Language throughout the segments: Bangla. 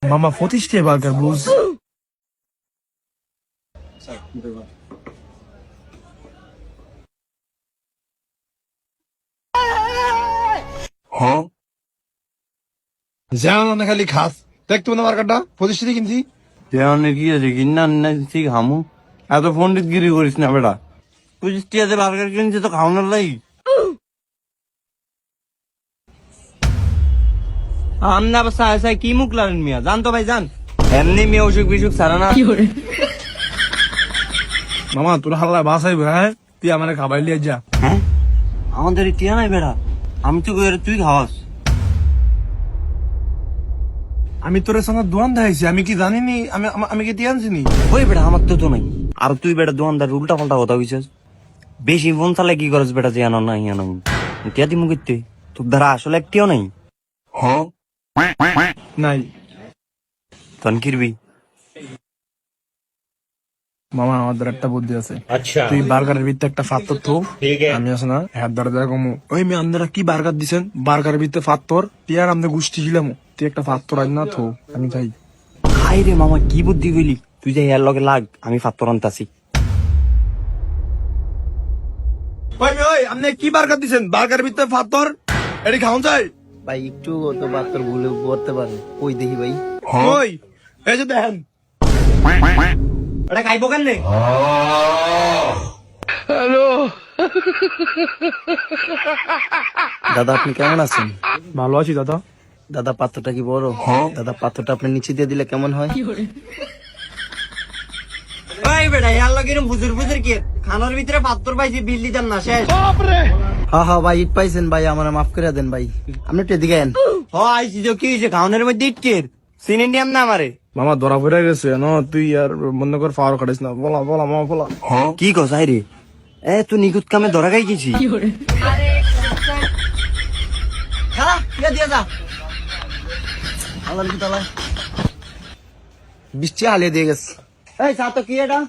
মামা 25 বার্গার বুঝ। যেমন খালি খাস দেখ তুমি বার্গারটা 25 কিনছি। দেওয়ানে কি আছে কিনা ঠিক হামু এত পন্ডিত গিরি করিস না বেটা 25 বার্গার কিনছে তো খাওয়ানোর লাই আমনা সাই কি মুখ লারেন মিয়া জান তো ভাই জান এমনি মেয়ে অসুখ বিসুখ সারা না মামা তোর হাল্লা বাসাই হ্যাঁ তুই আমার খাবার লিয়ে যা। হ্যাঁ আমাদের টিয়া নাই বেটা আমি তো তুই খাওয়াস আমি তোর সঙ্গে দোয়ান দেখাইছি আমি কি জানিনি আমি কি দিয়ে আনছিনি। ওই বেটা আমার তো নাই আর তুই বেটা দোকানদার উল্টা পাল্টা কথা কইছিস বেশি ফোন চালাই কি করছ বেটা যে আনো না ইয়ানো টিয়া দি মুখিতে তোর দ্বারা আসলে একটিও নাই হ্যাঁ নাই তন কিরবি মামা আমাদের একটা বুদ্ধি আছে। তুই বার্গারের ভিতরে একটা পাথর থো আমি আছে না হাত ধরে দেখ ওই মেয়ে আপনারা কি বার্গার দিছেন বার্গারের ভিতরে পাথর টিয়ার আমাদের গোষ্ঠী ছিলাম তুই একটা পাথর আজ না থো আমি খাই। হাই রে মামা কি বুদ্ধি কইলি তুই যে এর লগে লাগ আমি ফাত্তর আনতাছি ওই মেয়ে ওই আপনি কি বার্গার দিছেন বার্গারের ভিতরে পাথর এটি খাওয়া যায় ভাই একটু তো বার্তার ভুলে পড়তে পারে ওই দেখি ভাই ওই এই যে দেখেন এটা খাইবো কেন দাদা আপনি কেমন আছেন? ভালো আছি দাদা। দাদা পাত্রটা কি বড়? দাদা পাত্রটা আপনি নিচে দিয়ে দিলে কেমন হয়? ওই বেটা এর লগে এরকম বুজুর বুজুর কি খানার ভিতরে পাত্তর পাইছি বিল দিতাম না শেষ হ্যাঁ হ্যাঁ ভাই ইট পাইছেন ভাই আমার মাফ করে দেন ভাই আপনি একটু এদিকে আন। হ আইছি তো কি হয়েছে খাওয়ানোর মধ্যে ইটকের চিনি নিয়াম না আমারে মামা ধরা পড়ে গেছে না তুই আর বন্ধ করে পাওয়ার কাটিস না বলা বলা মামা বলা। কি কস আই রে এ তুই নিখুঁত কামে ধরা খাই গেছি বৃষ্টি হালিয়ে দিয়ে গেছে এই চা তো কি এটা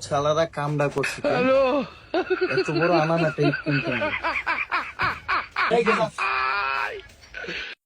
ছালারা কামটা করছে এত বড় আনা না